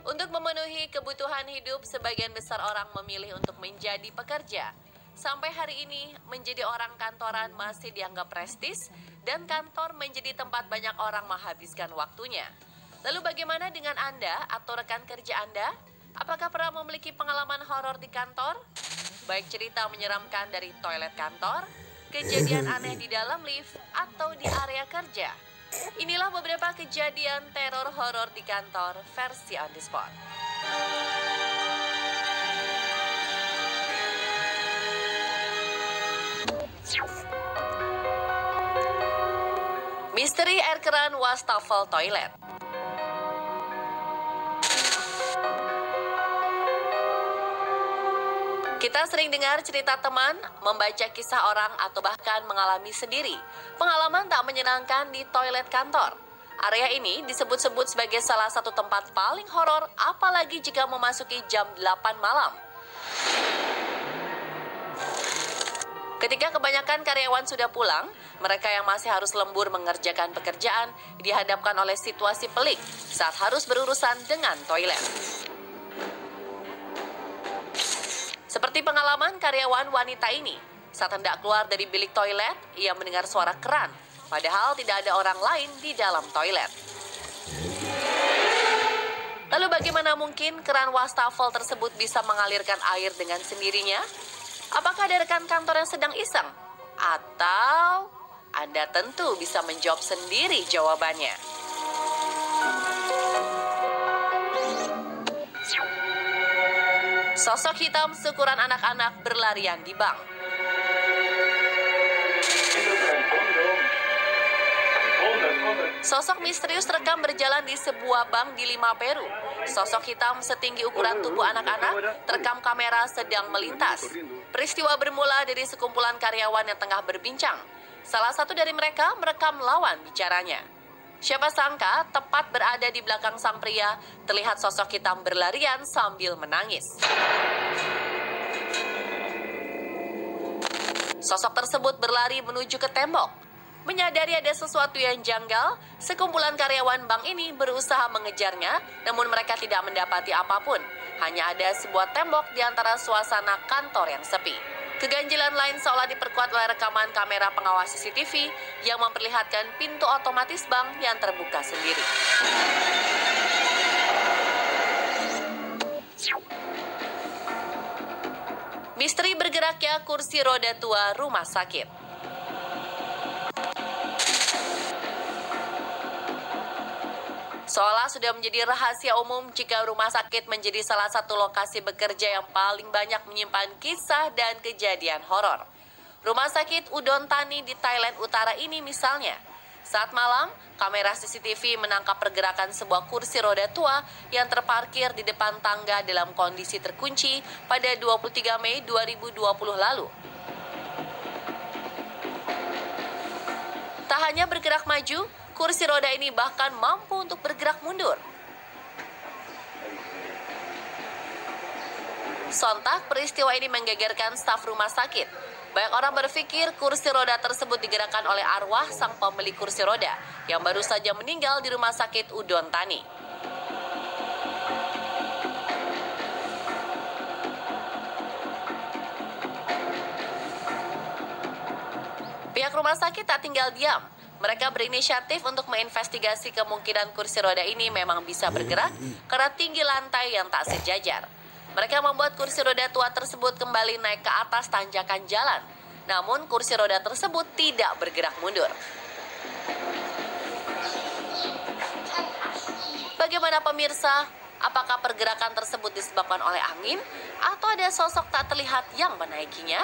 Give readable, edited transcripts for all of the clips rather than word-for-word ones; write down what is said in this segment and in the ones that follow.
Untuk memenuhi kebutuhan hidup, sebagian besar orang memilih untuk menjadi pekerja. Sampai hari ini, menjadi orang kantoran masih dianggap prestis dan kantor menjadi tempat banyak orang menghabiskan waktunya. Lalu bagaimana dengan Anda atau rekan kerja Anda? Apakah pernah memiliki pengalaman horor di kantor? Baik cerita menyeramkan dari toilet kantor, kejadian aneh di dalam lift, atau di area kerja. Inilah beberapa kejadian teror horor di kantor versi on the spot. Misteri air keran wastafel toilet. Kita sering dengar cerita teman, membaca kisah orang, atau bahkan mengalami sendiri pengalaman tak menyenangkan di toilet kantor. Area ini disebut-sebut sebagai salah satu tempat paling horor, apalagi jika memasuki jam 8 malam. Ketika kebanyakan karyawan sudah pulang, mereka yang masih harus lembur mengerjakan pekerjaan dihadapkan oleh situasi pelik saat harus berurusan dengan toilet. Seperti pengalaman karyawan wanita ini, saat hendak keluar dari bilik toilet, ia mendengar suara keran, padahal tidak ada orang lain di dalam toilet. Lalu bagaimana mungkin keran wastafel tersebut bisa mengalirkan air dengan sendirinya? Apakah ada rekan kantor yang sedang iseng? Atau Anda tentu bisa menjawab sendiri jawabannya. Sosok hitam seukuran anak-anak berlarian di bank. Sosok misterius terekam berjalan di sebuah bank di Lima, Peru. Sosok hitam setinggi ukuran tubuh anak-anak terekam kamera sedang melintas. Peristiwa bermula dari sekumpulan karyawan yang tengah berbincang. Salah satu dari mereka merekam lawan bicaranya. Siapa sangka tepat berada di belakang sang pria, terlihat sosok hitam berlarian sambil menangis. Sosok tersebut berlari menuju ke tembok. Menyadari ada sesuatu yang janggal, sekumpulan karyawan bank ini berusaha mengejarnya, namun mereka tidak mendapati apapun. Hanya ada sebuah tembok di antara suasana kantor yang sepi. Keganjilan lain seolah diperkuat oleh rekaman kamera pengawas CCTV yang memperlihatkan pintu otomatis bank yang terbuka sendiri. Misteri bergeraknya kursi roda tua rumah sakit. Seolah sudah menjadi rahasia umum jika rumah sakit menjadi salah satu lokasi bekerja yang paling banyak menyimpan kisah dan kejadian horor. Rumah sakit Udon Thani di Thailand Utara ini misalnya. Saat malam, kamera CCTV menangkap pergerakan sebuah kursi roda tua yang terparkir di depan tangga dalam kondisi terkunci pada 23 Mei 2020 lalu. Tak hanya bergerak maju, kursi roda ini bahkan mampu untuk bergerak mundur. Sontak, peristiwa ini menggegerkan staf rumah sakit. Banyak orang berpikir kursi roda tersebut digerakkan oleh arwah sang pemilik kursi roda yang baru saja meninggal di rumah sakit Udon Thani. Pihak rumah sakit tak tinggal diam. Mereka berinisiatif untuk menginvestigasi kemungkinan kursi roda ini memang bisa bergerak karena tinggi lantai yang tak sejajar. Mereka membuat kursi roda tua tersebut kembali naik ke atas tanjakan jalan. Namun kursi roda tersebut tidak bergerak mundur. Bagaimana pemirsa? Apakah pergerakan tersebut disebabkan oleh angin atau ada sosok tak terlihat yang menaikinya?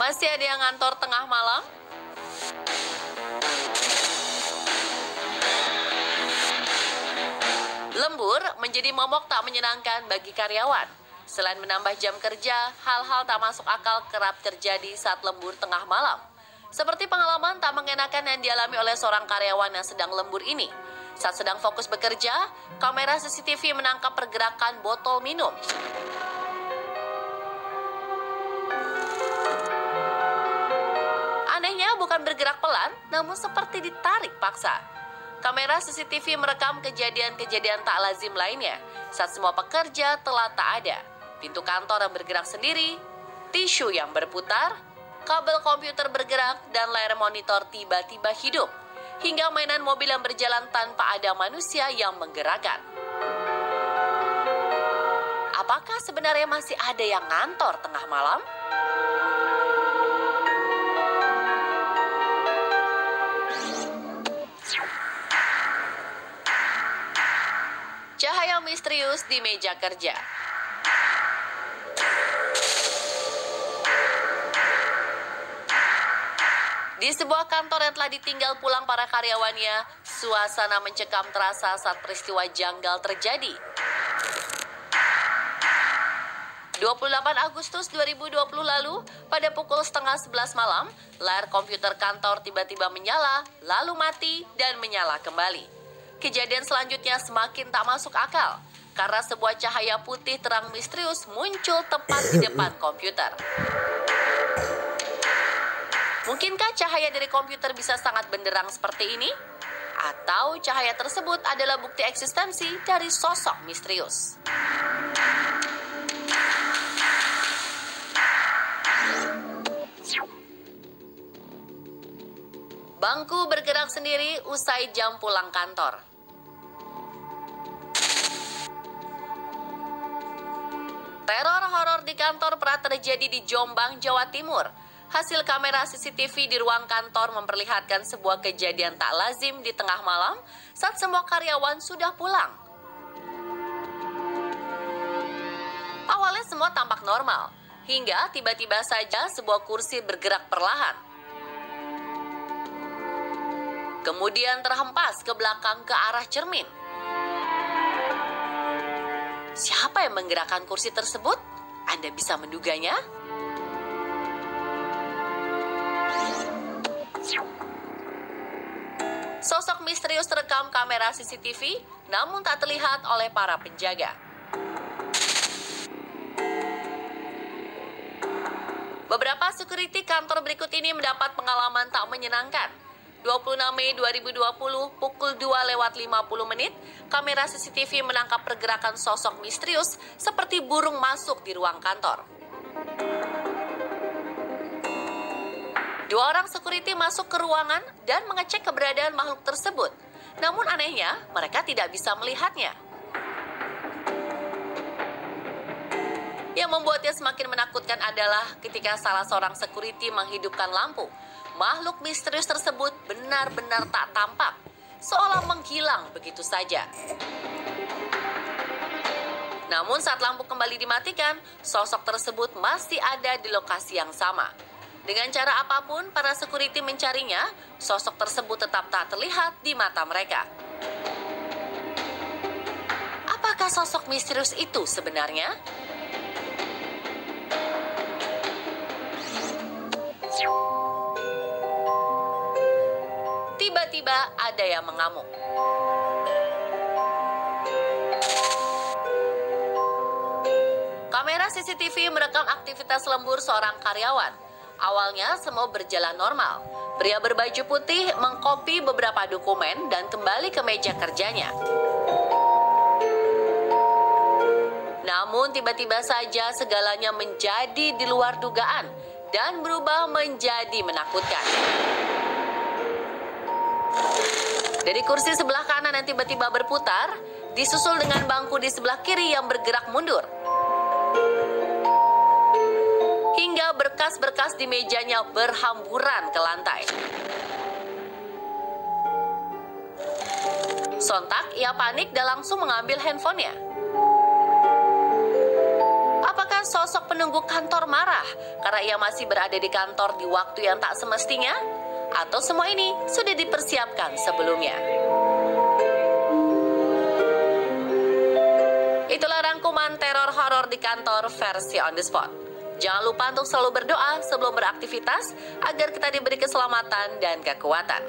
Masih ada yang ngantor tengah malam? Lembur menjadi momok tak menyenangkan bagi karyawan. Selain menambah jam kerja, hal-hal tak masuk akal kerap terjadi saat lembur tengah malam. Seperti pengalaman tak mengenakan yang dialami oleh seorang karyawan yang sedang lembur ini. Saat sedang fokus bekerja, kamera CCTV menangkap pergerakan botol minum. bukan bergerak pelan, namun seperti ditarik paksa. Kamera CCTV merekam kejadian-kejadian tak lazim lainnya saat semua pekerja telah tak ada. Pintu kantor yang bergerak sendiri, tisu yang berputar, kabel komputer bergerak, dan layar monitor tiba-tiba hidup. Hingga mainan mobil yang berjalan tanpa ada manusia yang menggerakkan. Apakah sebenarnya masih ada yang ngantor tengah malam? Cahaya misterius di meja kerja. Di sebuah kantor yang telah ditinggal pulang para karyawannya, suasana mencekam terasa saat peristiwa janggal terjadi. 28 Agustus 2020 lalu, pada pukul 10:30 malam, layar komputer kantor tiba-tiba menyala, lalu mati, dan menyala kembali. Kejadian selanjutnya semakin tak masuk akal, karena sebuah cahaya putih terang misterius muncul tepat di depan komputer. Mungkinkah cahaya dari komputer bisa sangat benderang seperti ini? Atau cahaya tersebut adalah bukti eksistensi dari sosok misterius? Bangku bergerak sendiri usai jam pulang kantor. Teror horor di kantor pernah terjadi di Jombang, Jawa Timur. Hasil kamera CCTV di ruang kantor memperlihatkan sebuah kejadian tak lazim di tengah malam saat semua karyawan sudah pulang. Awalnya semua tampak normal, hingga tiba-tiba saja sebuah kursi bergerak perlahan. Kemudian terhempas ke belakang ke arah cermin. Siapa yang menggerakkan kursi tersebut? Anda bisa menduganya? Sosok misterius terekam kamera CCTV, namun tak terlihat oleh para penjaga. Beberapa security kantor berikut ini mendapat pengalaman tak menyenangkan. 26 Mei 2020 pukul 2:50, kamera CCTV menangkap pergerakan sosok misterius seperti burung masuk di ruang kantor. Dua orang security masuk ke ruangan dan mengecek keberadaan makhluk tersebut. Namun anehnya, mereka tidak bisa melihatnya. Yang membuatnya semakin menakutkan adalah ketika salah seorang security menghidupkan lampu. Makhluk misterius tersebut benar-benar tak tampak, seolah menghilang begitu saja. Namun saat lampu kembali dimatikan, sosok tersebut masih ada di lokasi yang sama. Dengan cara apapun, para security mencarinya, sosok tersebut tetap tak terlihat di mata mereka. Apakah sosok misterius itu sebenarnya? Tiba-tiba ada yang mengamuk. Kamera CCTV merekam aktivitas lembur seorang karyawan. Awalnya semua berjalan normal. Pria berbaju putih mengkopi beberapa dokumen dan kembali ke meja kerjanya. Namun tiba-tiba saja segalanya menjadi di luar dugaan dan berubah menjadi menakutkan. Dari kursi sebelah kanan yang tiba-tiba berputar, disusul dengan bangku di sebelah kiri yang bergerak mundur. Hingga berkas-berkas di mejanya berhamburan ke lantai. Sontak ia panik dan langsung mengambil handphonenya. Apakah sosok penunggu kantor marah karena ia masih berada di kantor di waktu yang tak semestinya? Atau semua ini sudah dipersiapkan sebelumnya? Itulah rangkuman teror horor di kantor versi on the spot. Jangan lupa untuk selalu berdoa sebelum beraktivitas agar kita diberi keselamatan dan kekuatan.